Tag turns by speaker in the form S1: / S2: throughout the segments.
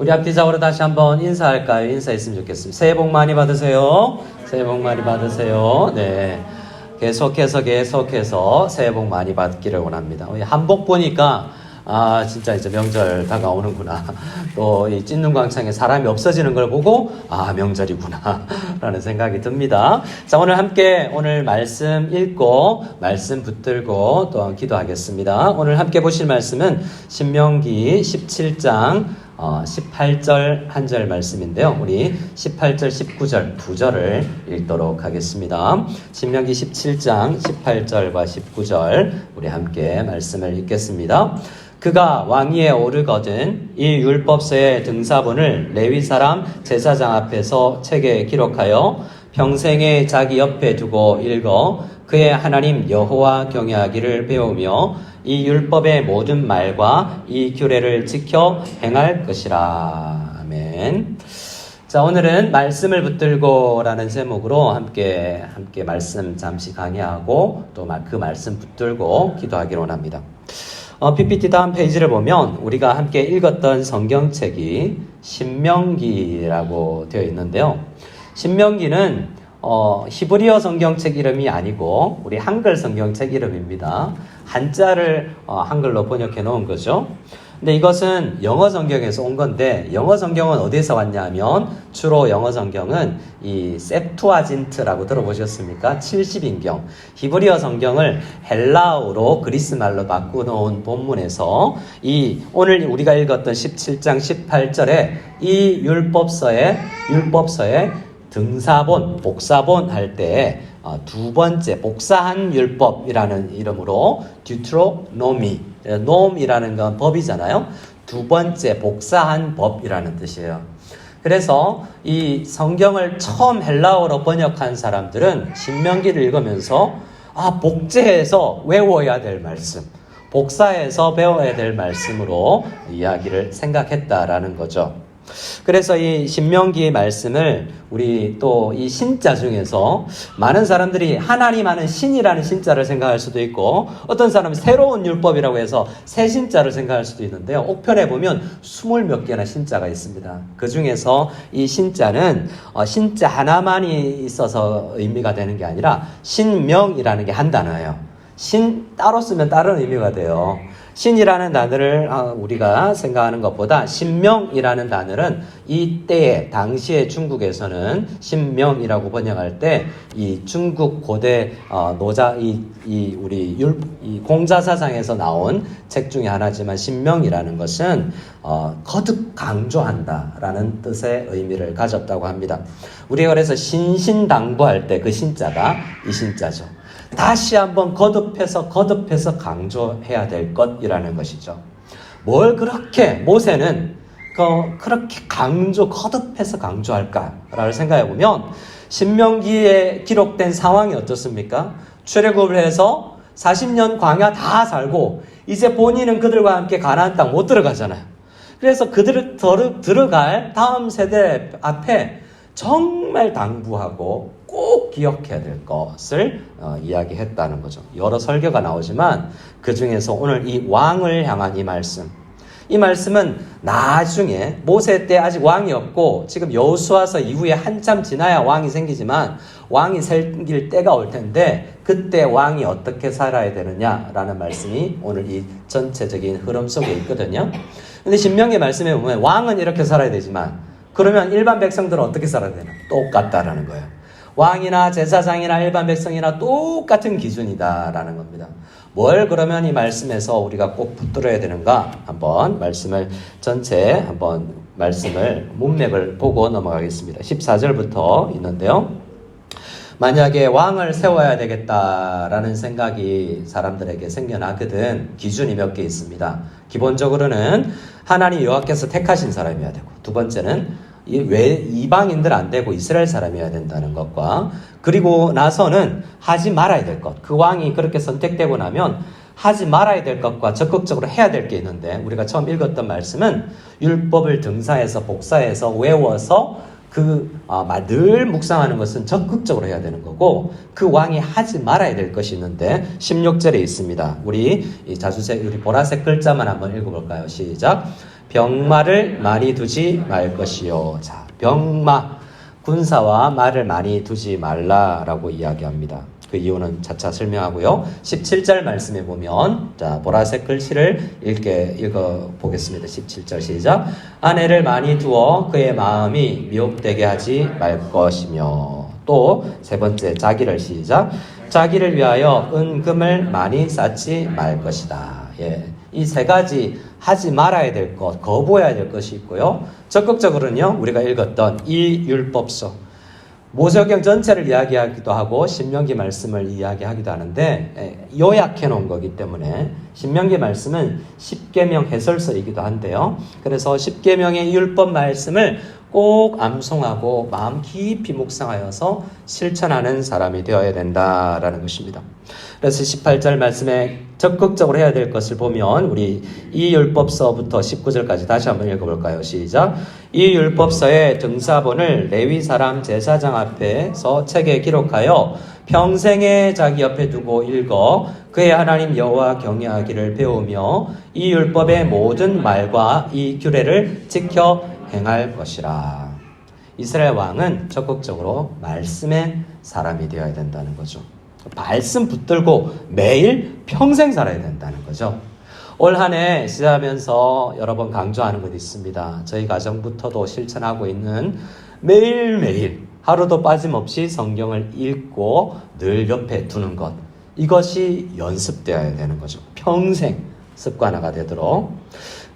S1: 우리 앞뒤좌우로 다시 한번 인사할까요? 인사했으면 좋겠습니다. 새해 복 많이 받으세요. 새해 복 많이 받으세요. 네. 계속해서 새해 복 많이 받기를 원합니다. 한복 보니까 진짜 이제 명절 다가오는구나. 또 이 찐눈 광창에 사람이 없어지는 걸 보고 명절이구나 라는 생각이 듭니다. 자, 오늘 말씀 읽고 말씀 붙들고 또 기도하겠습니다. 오늘 함께 보실 말씀은 신명기 17장 18절 한 절 말씀인데요. 우리 18절, 19절 두 절을 읽도록 하겠습니다. 신명기 17장 18절과 19절 우리 함께 말씀을 읽겠습니다. 그가 왕위에 오르거든 이 율법서의 등사본을 레위 사람 제사장 앞에서 책에 기록하여 평생에 자기 옆에 두고 읽어 그의 하나님 여호와 경외하기를 배우며 이 율법의 모든 말과 이 규례를 지켜 행할 것이라. 아멘. 자, 오늘은 말씀을 붙들고라는 제목으로 함께 말씀 잠시 강의하고 또 그 말씀 붙들고 기도하기로 합니다. PPT 다음 페이지를 보면 우리가 함께 읽었던 성경책이 신명기라고 되어 있는데요. 신명기는 히브리어 성경책 이름이 아니고 우리 한글 성경책 이름입니다. 한자를 한글로 번역해 놓은 거죠. 근데 이것은 영어 성경에서 온 건데 영어 성경은 어디에서 왔냐 하면 주로 영어 성경은 이 셉투아진트라고 들어보셨습니까? 70인경. 히브리어 성경을 헬라어로 그리스 말로 바꾸놓은 본문에서 오늘 우리가 읽었던 17장 18절에 이 율법서의 등사본, 복사본 할 때 두 번째 복사한 율법이라는 이름으로 듀트로노미, 놈이라는 건 법이잖아요. 두 번째 복사한 법이라는 뜻이에요. 그래서 이 성경을 처음 헬라어로 번역한 사람들은 신명기를 읽으면서 복제해서 외워야 될 말씀, 복사해서 배워야 될 말씀으로 이야기를 생각했다라는 거죠. 그래서 이 신명기 말씀을 우리 또 이 신자 중에서 많은 사람들이 하나님 하는 신이라는 신자를 생각할 수도 있고 어떤 사람은 새로운 율법이라고 해서 새 신자를 생각할 수도 있는데요. 옥편에 보면 20몇 개나 신자가 있습니다. 그 중에서 이 신자는 신자 하나만이 있어서 의미가 되는 게 아니라 신명이라는 게 한 단어예요. 신 따로 쓰면 다른 의미가 돼요. 신이라는 단어를 우리가 생각하는 것보다 신명이라는 단어는 이때에 당시에 중국에서는 신명이라고 번역할 때 이 중국 고대 우리 공자사상에서 나온 책 중에 하나지만 신명이라는 것은 거듭 강조한다라는 뜻의 의미를 가졌다고 합니다. 우리가 그래서 신신당부할 때 그 신자가 이 신자죠. 다시 한번 거듭해서 강조해야 될 것이라는 것이죠. 뭘 그렇게 모세는 그렇게 거듭해서 강조할까라고 생각해 보면 신명기에 기록된 상황이 어떻습니까? 출애굽을 해서 40년 광야 다 살고 이제 본인은 그들과 함께 가나안 땅 못 들어가잖아요. 그래서 그들을 들어갈 다음 세대 앞에 정말 당부하고 꼭 기억해야 될 것을 이야기했다는 거죠. 여러 설교가 나오지만 그 중에서 오늘 이 왕을 향한 이 말씀은 나중에 모세 때 아직 왕이 없고 지금 여호수아서 이후에 한참 지나야 왕이 생기지만 왕이 생길 때가 올 텐데 그때 왕이 어떻게 살아야 되느냐라는 말씀이 오늘 이 전체적인 흐름 속에 있거든요. 근데 신명기 말씀에 보면 왕은 이렇게 살아야 되지만 그러면 일반 백성들은 어떻게 살아야 되나? 똑같다라는 거예요. 왕이나 제사장이나 일반 백성이나 똑같은 기준이다라는 겁니다. 뭘 그러면 이 말씀에서 우리가 꼭 붙들어야 되는가? 한번 말씀을 문맥을 보고 넘어가겠습니다. 14절부터 있는데요. 만약에 왕을 세워야 되겠다라는 생각이 사람들에게 생겨나거든 기준이 몇 개 있습니다. 기본적으로는 하나님 여호와께서 택하신 사람이어야 되고 두 번째는 왜 이방인들 안 되고 이스라엘 사람이어야 된다는 것과 그리고 나서는 하지 말아야 될 것. 그 왕이 그렇게 선택되고 나면 하지 말아야 될 것과 적극적으로 해야 될 게 있는데 우리가 처음 읽었던 말씀은 율법을 등사해서 복사해서 외워서 늘 묵상하는 것은 적극적으로 해야 되는 거고 그 왕이 하지 말아야 될 것이 있는데 16절에 있습니다. 우리 보라색 글자만 한번 읽어볼까요? 시작. 병마를 많이 두지 말 것이요. 자, 병마, 군사와 말을 많이 두지 말라라고 이야기합니다. 그 이유는 차차 설명하고요. 17절 말씀에 보면, 자, 보라색 글씨를 읽어보겠습니다. 17절 시작. 아내를 많이 두어 그의 마음이 미혹되게 하지 말 것이며. 또 세 번째, 자기를 시작. 자기를 위하여 은금을 많이 쌓지 말 것이다. 예. 이 세 가지 하지 말아야 될 것, 거부해야 될 것이 있고요. 적극적으로는요, 우리가 읽었던 이 율법서, 모세오경 전체를 이야기하기도 하고 신명기 말씀을 이야기하기도 하는데 요약해 놓은 거기 때문에 신명기 말씀은 십계명 해설서이기도 한데요. 그래서 십계명의 율법 말씀을 꼭 암송하고 마음 깊이 묵상하여서 실천하는 사람이 되어야 된다라는 것입니다. 그래서 18절 말씀에 적극적으로 해야 될 것을 보면 우리 이 율법서부터 19절까지 다시 한번 읽어볼까요? 시작. 이 율법서의 등사본을 레위 사람 제사장 앞에서 책에 기록하여 평생에 자기 옆에 두고 읽어 그의 하나님 여호와 경외하기를 배우며 이 율법의 모든 말과 이 규례를 지켜 행할 것이라. 이스라엘 왕은 적극적으로 말씀의 사람이 되어야 된다는 거죠. 말씀 붙들고 매일 평생 살아야 된다는 거죠. 올 한 해 시작하면서 여러 번 강조하는 것이 있습니다. 저희 가정부터도 실천하고 있는 매일매일 하루도 빠짐없이 성경을 읽고 늘 옆에 두는 것. 이것이 연습되어야 되는 거죠. 평생 습관화가 되도록.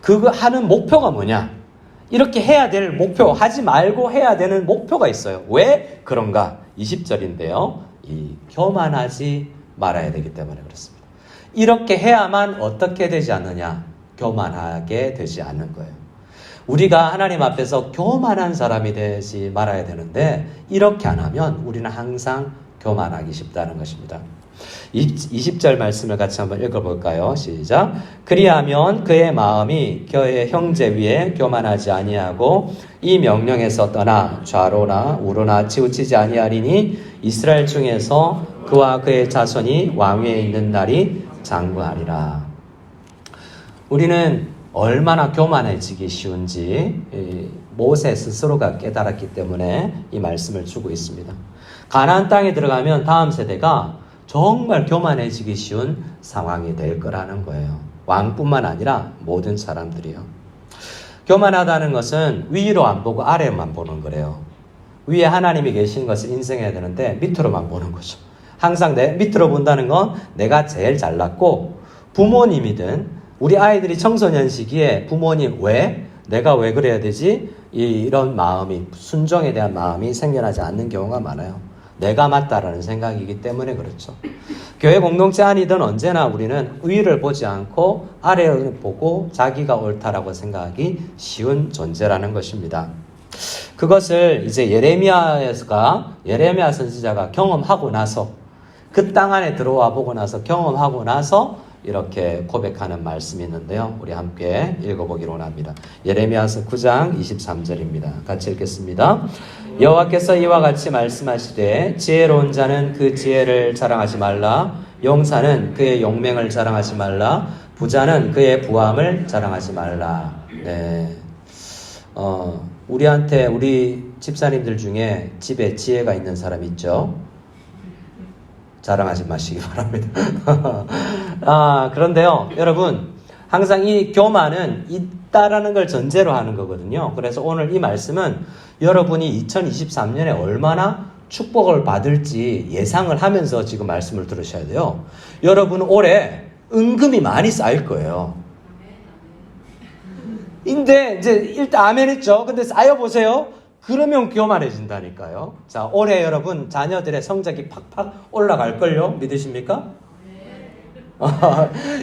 S1: 그거 하는 목표가 뭐냐? 이렇게 해야 될 목표, 하지 말고 해야 되는 목표가 있어요. 왜 그런가? 20절인데요. 이 교만하지 말아야 되기 때문에 그렇습니다. 이렇게 해야만 어떻게 되지 않느냐? 교만하게 되지 않는 거예요. 우리가 하나님 앞에서 교만한 사람이 되지 말아야 되는데 이렇게 안 하면 우리는 항상 교만하기 쉽다는 것입니다. 20절 말씀을 같이 한번 읽어볼까요? 시작. 그리하면 그의 마음이 그의 형제 위에 교만하지 아니하고 이 명령에서 떠나 좌로나 우로나 치우치지 아니하리니 이스라엘 중에서 그와 그의 자손이 왕위에 있는 날이 장구하리라. 우리는 얼마나 교만해지기 쉬운지 모세 스스로가 깨달았기 때문에 이 말씀을 주고 있습니다. 가나안 땅에 들어가면 다음 세대가 정말 교만해지기 쉬운 상황이 될 거라는 거예요. 왕뿐만 아니라 모든 사람들이요. 교만하다는 것은 위로 안 보고 아래만 보는 거래요. 위에 하나님이 계신 것을 인정해야 되는데 밑으로만 보는 거죠. 항상 내 밑으로 본다는 건 내가 제일 잘났고, 부모님이든 우리 아이들이 청소년 시기에 부모님 내가 왜 그래야 되지? 이런 마음이, 순종에 대한 마음이 생겨나지 않는 경우가 많아요. 내가 맞다라는 생각이기 때문에 그렇죠. 교회 공동체 안이든 언제나 우리는 위를 보지 않고 아래를 보고 자기가 옳다라고 생각하기 쉬운 존재라는 것입니다. 그것을 이제 예레미야 선지자가 경험하고 나서, 그 땅 안에 들어와 보고 나서 경험하고 나서 이렇게 고백하는 말씀이 있는데요. 우리 함께 읽어보기로 원합니다. 예레미야서 9장 23절입니다. 같이 읽겠습니다. 여호와께서 이와 같이 말씀하시되 지혜로운 자는 그 지혜를 자랑하지 말라. 용사는 그의 용맹을 자랑하지 말라. 부자는 그의 부함을 자랑하지 말라. 네. 우리 집사님들 중에 집에 지혜가 있는 사람 있죠? 자랑하지 마시기 바랍니다. 그런데요, 여러분, 항상 이 교만은 있다라는 걸 전제로 하는 거거든요. 그래서 오늘 이 말씀은 여러분이 2023년에 얼마나 축복을 받을지 예상을 하면서 지금 말씀을 들으셔야 돼요. 여러분은 올해 은금이 많이 쌓일 거예요. 근데 이제 일단 아멘 했죠. 근데 쌓여보세요. 그러면 교만해진다니까요. 자, 올해 여러분 자녀들의 성적이 팍팍 올라갈걸요? 믿으십니까?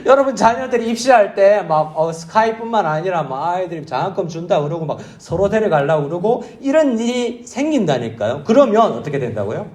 S1: 여러분 자녀들이 입시할 때 막 스카이뿐만 아니라 막 아이들이 장학금 준다 그러고 막 서로 데려가려고 그러고 이런 일이 생긴다니까요. 그러면 어떻게 된다고요?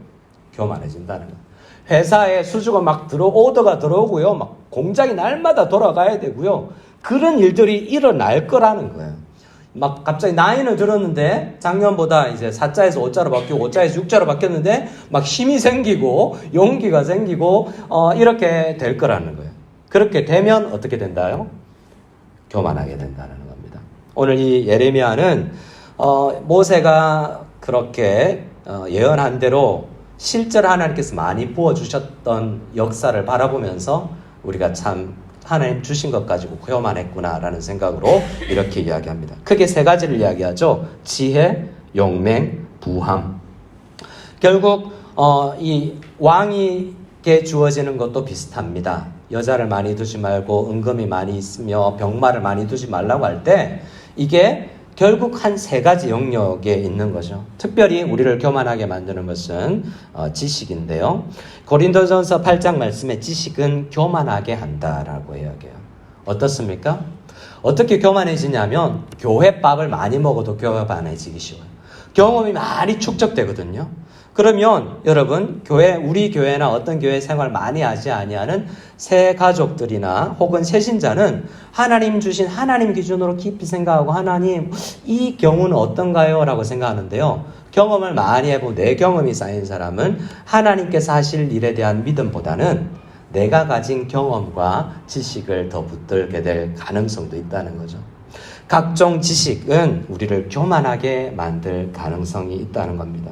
S1: 교만해진다는 거예요. 회사에 수주가 막 오더가 들어오고요. 막 공장이 날마다 돌아가야 되고요. 그런 일들이 일어날 거라는 거예요. 막 갑자기 나이는 들었는데 작년보다 이제 4자에서 5자로 바뀌고 5자에서 6자로 바뀌었는데 막 힘이 생기고 용기가 생기고 이렇게 될 거라는 거예요. 그렇게 되면 어떻게 된다요? 교만하게 된다는 겁니다. 오늘 이 예레미야는 모세가 그렇게 예언한 대로 실제로 하나님께서 많이 부어주셨던 역사를 바라보면서 우리가 참 하나님 주신 것 가지고 교만했구나라는 생각으로 이렇게 이야기합니다. 크게 세 가지를 이야기하죠. 지혜, 용맹, 부함. 결국 이 왕에게 주어지는 것도 비슷합니다. 여자를 많이 두지 말고 은금이 많이 있으며 병마를 많이 두지 말라고 할 때 이게 결국 한 세 가지 영역에 있는 거죠. 특별히 우리를 교만하게 만드는 것은 지식인데요. 고린도전서 8장 말씀에 지식은 교만하게 한다라고 이야기해요. 어떻습니까? 어떻게 교만해지냐면 교회밥을 많이 먹어도 교만해지기 쉬워요. 경험이 많이 축적되거든요. 그러면 여러분 우리 교회나 어떤 교회 생활 많이 하지 아니하는 새 가족들이나 혹은 새 신자는 하나님 주신 하나님 기준으로 깊이 생각하고 하나님 이 경우는 어떤가요? 라고 생각하는데요. 경험을 많이 해보고 내 경험이 쌓인 사람은 하나님께서 하실 일에 대한 믿음보다는 내가 가진 경험과 지식을 더 붙들게 될 가능성도 있다는 거죠. 각종 지식은 우리를 교만하게 만들 가능성이 있다는 겁니다.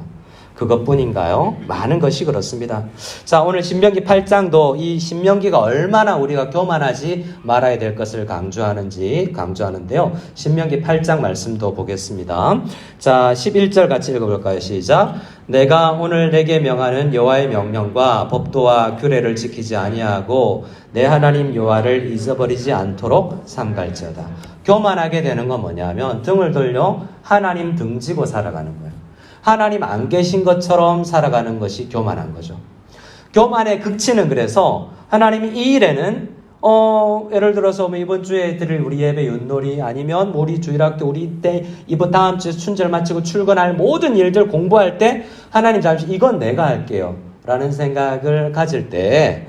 S1: 그것뿐인가요? 많은 것이 그렇습니다. 자, 오늘 신명기 8장도 이 신명기가 얼마나 우리가 교만하지 말아야 될 것을 강조하는데요. 신명기 8장 말씀도 보겠습니다. 자, 11절 같이 읽어볼까요? 시작. 내가 오늘 내게 명하는 여호와의 명령과 법도와 규례를 지키지 아니하고 내 하나님 여호와를 잊어버리지 않도록 삼갈지어다. 교만하게 되는 건 뭐냐면 등을 돌려 하나님 등지고 살아가는 거예요. 하나님 안 계신 것처럼 살아가는 것이 교만한 거죠. 교만의 극치는 그래서 하나님이 이 일에는 예를 들어서 이번 주에 드릴 우리 예배 윷놀이 아니면 우리 주일학교 우리 때 이번 다음 주에 춘절 마치고 출근할 모든 일들 공부할 때 하나님 잠시 이건 내가 할게요 라는 생각을 가질 때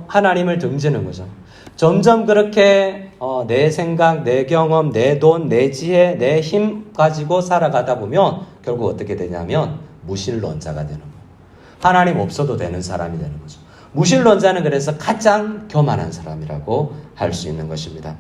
S1: 하나님을 등지는 거죠. 점점 그렇게 내 생각, 내 경험, 내 돈, 내 지혜, 내 힘 가지고 살아가다 보면 결국 어떻게 되냐면 무신론자가 되는 거예요. 하나님 없어도 되는 사람이 되는 거죠. 무신론자는 그래서 가장 교만한 사람이라고 할 수 있는 것입니다.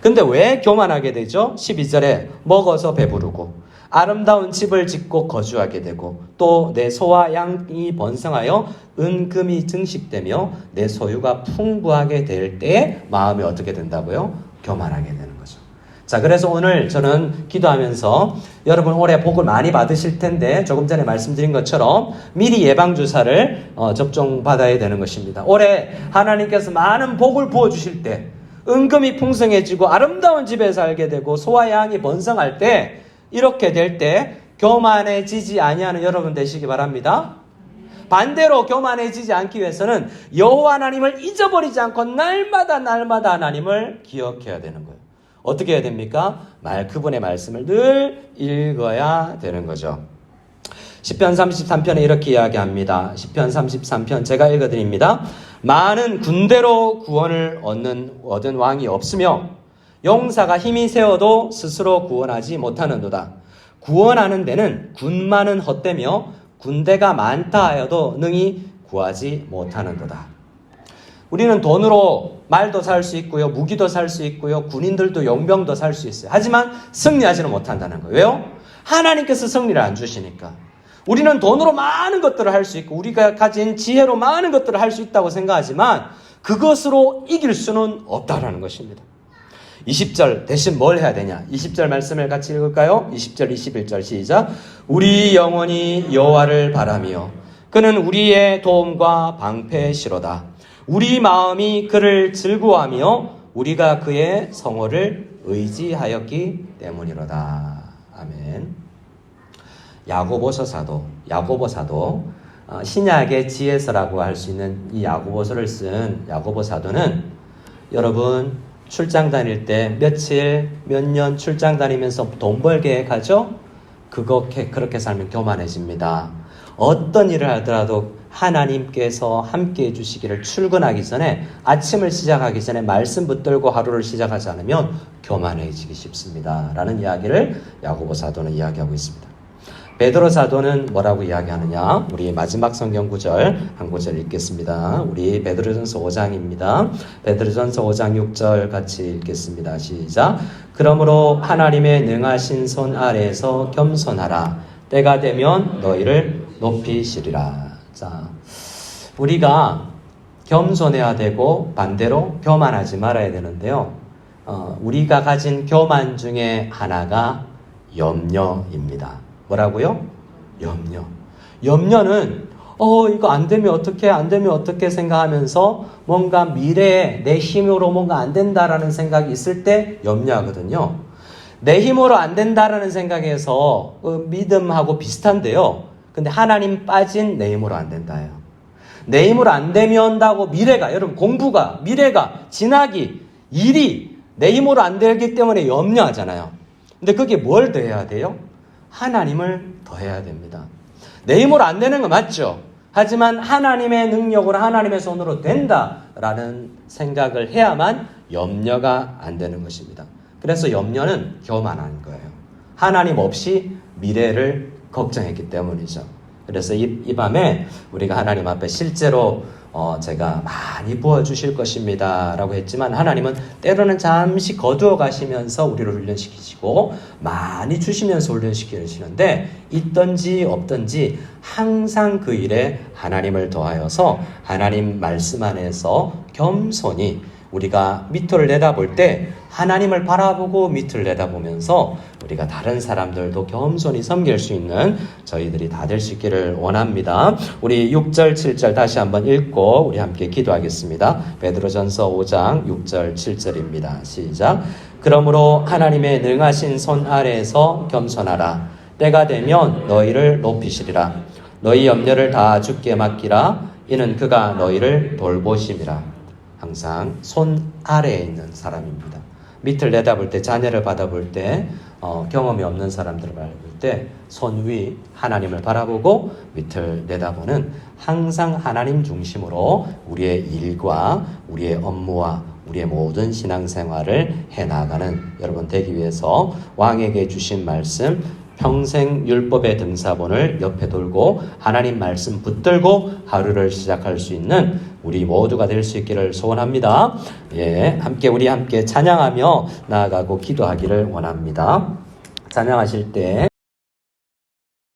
S1: 근데 왜 교만하게 되죠? 12절에 먹어서 배부르고 아름다운 집을 짓고 거주하게 되고 또 내 소와 양이 번성하여 은금이 증식되며 내 소유가 풍부하게 될 때에 마음이 어떻게 된다고요? 교만하게 되는 거죠. 자, 그래서 오늘 저는 기도하면서 여러분 올해 복을 많이 받으실 텐데 조금 전에 말씀드린 것처럼 미리 예방주사를 접종받아야 되는 것입니다. 올해 하나님께서 많은 복을 부어주실 때 은금이 풍성해지고 아름다운 집에 살게 되고 소와 양이 번성할 때 이렇게 될 때 교만해지지 아니하는 여러분 되시기 바랍니다. 반대로 교만해지지 않기 위해서는 여호와 하나님을 잊어버리지 않고 날마다 하나님을 기억해야 되는 거예요. 어떻게 해야 됩니까? 그분의 말씀을 늘 읽어야 되는 거죠. 시편 33편에 이렇게 이야기합니다. 시편 33편 제가 읽어드립니다. 많은 군대로 구원을 얻은 왕이 없으며 용사가 힘이 세어도 스스로 구원하지 못하는도다. 구원하는 데는 군마는 헛되며 군대가 많다 하여도 능히 구하지 못하는도다. 우리는 돈으로 말도 살 수 있고요. 무기도 살 수 있고요. 군인들도 용병도 살 수 있어요. 하지만 승리하지는 못한다는 거예요. 왜요? 하나님께서 승리를 안 주시니까. 우리는 돈으로 많은 것들을 할 수 있고 우리가 가진 지혜로 많은 것들을 할 수 있다고 생각하지만 그것으로 이길 수는 없다라는 것입니다. 20절 대신 뭘 해야 되냐? 20절 말씀을 같이 읽을까요? 20절 21절 시작. 우리 영혼이 여호와를 바라며 그는 우리의 도움과 방패시로다. 우리 마음이 그를 즐거워하며 우리가 그의 성호를 의지하였기 때문이로다. 아멘. 야고보서 사도 신약의 지혜서라고 할 수 있는 이 야고보서를 쓴 야고보 사도는 여러분 출장 다닐 때 며칠 몇 년 출장 다니면서 돈 벌 계획하죠? 그렇게 살면 교만해집니다. 어떤 일을 하더라도 하나님께서 함께 해주시기를 출근하기 전에 아침을 시작하기 전에 말씀 붙들고 하루를 시작하지 않으면 교만해지기 쉽습니다. 라는 이야기를 야고보 사도는 이야기하고 있습니다. 베드로 사도는 뭐라고 이야기하느냐? 우리 마지막 성경 구절 한 구절 읽겠습니다. 우리 베드로전서 5장입니다. 베드로전서 5장 6절 같이 읽겠습니다. 시작. 그러므로 하나님의 능하신 손 아래에서 겸손하라. 때가 되면 너희를 높이시리라. 자, 우리가 겸손해야 되고 반대로 교만하지 말아야 되는데요. 우리가 가진 교만 중에 하나가 염려입니다. 뭐라고요? 염려. 염려는 이거 안 되면 어떻게 생각하면서 뭔가 미래에 내 힘으로 뭔가 안 된다라는 생각이 있을 때 염려하거든요. 내 힘으로 안 된다라는 생각에서 믿음하고 비슷한데요. 근데 하나님 빠진 내 힘으로 안 된다예요. 내 힘으로 안 되면다고 미래가, 여러분 공부가, 미래가, 진학이, 일이 내 힘으로 안 되기 때문에 염려하잖아요. 근데 그게 뭘 더해야 돼요? 하나님을 더해야 됩니다. 내 힘으로 안 되는 거 맞죠? 하지만 하나님의 능력으로 하나님의 손으로 된다라는 생각을 해야만 염려가 안 되는 것입니다. 그래서 염려는 교만한 거예요. 하나님 없이 미래를 걱정했기 때문이죠. 그래서 이 밤에 우리가 하나님 앞에 실제로 제가 많이 부어주실 것입니다 라고 했지만 하나님은 때로는 잠시 거두어 가시면서 우리를 훈련시키시고 많이 주시면서 훈련시키시는데 있든지 없든지 항상 그 일에 하나님을 더하여서 하나님 말씀 안에서 겸손히 우리가 밑을 내다볼 때 하나님을 바라보고 밑을 내다보면서 우리가 다른 사람들도 겸손히 섬길 수 있는 저희들이 다 될 수 있기를 원합니다. 우리 6절 7절 다시 한번 읽고 우리 함께 기도하겠습니다. 베드로전서 5장 6절 7절입니다. 시작. 그러므로 하나님의 능하신 손 아래에서 겸손하라. 때가 되면 너희를 높이시리라. 너희 염려를 다 주께 맡기라. 이는 그가 너희를 돌보심이라. 항상 손 아래에 있는 사람입니다. 밑을 내다볼 때, 자녀를 바라볼 때, 경험이 없는 사람들을 바라볼 때, 손 위 하나님을 바라보고 밑을 내다보는 항상 하나님 중심으로 우리의 일과 우리의 업무와 우리의 모든 신앙생활을 해나가는 여러분 되기 위해서 왕에게 주신 말씀, 평생 율법의 등사본을 옆에 돌고 하나님 말씀 붙들고 하루를 시작할 수 있는 우리 모두가 될 수 있기를 소원합니다. 우리 함께 찬양하며 나아가고 기도하기를 원합니다. 찬양하실 때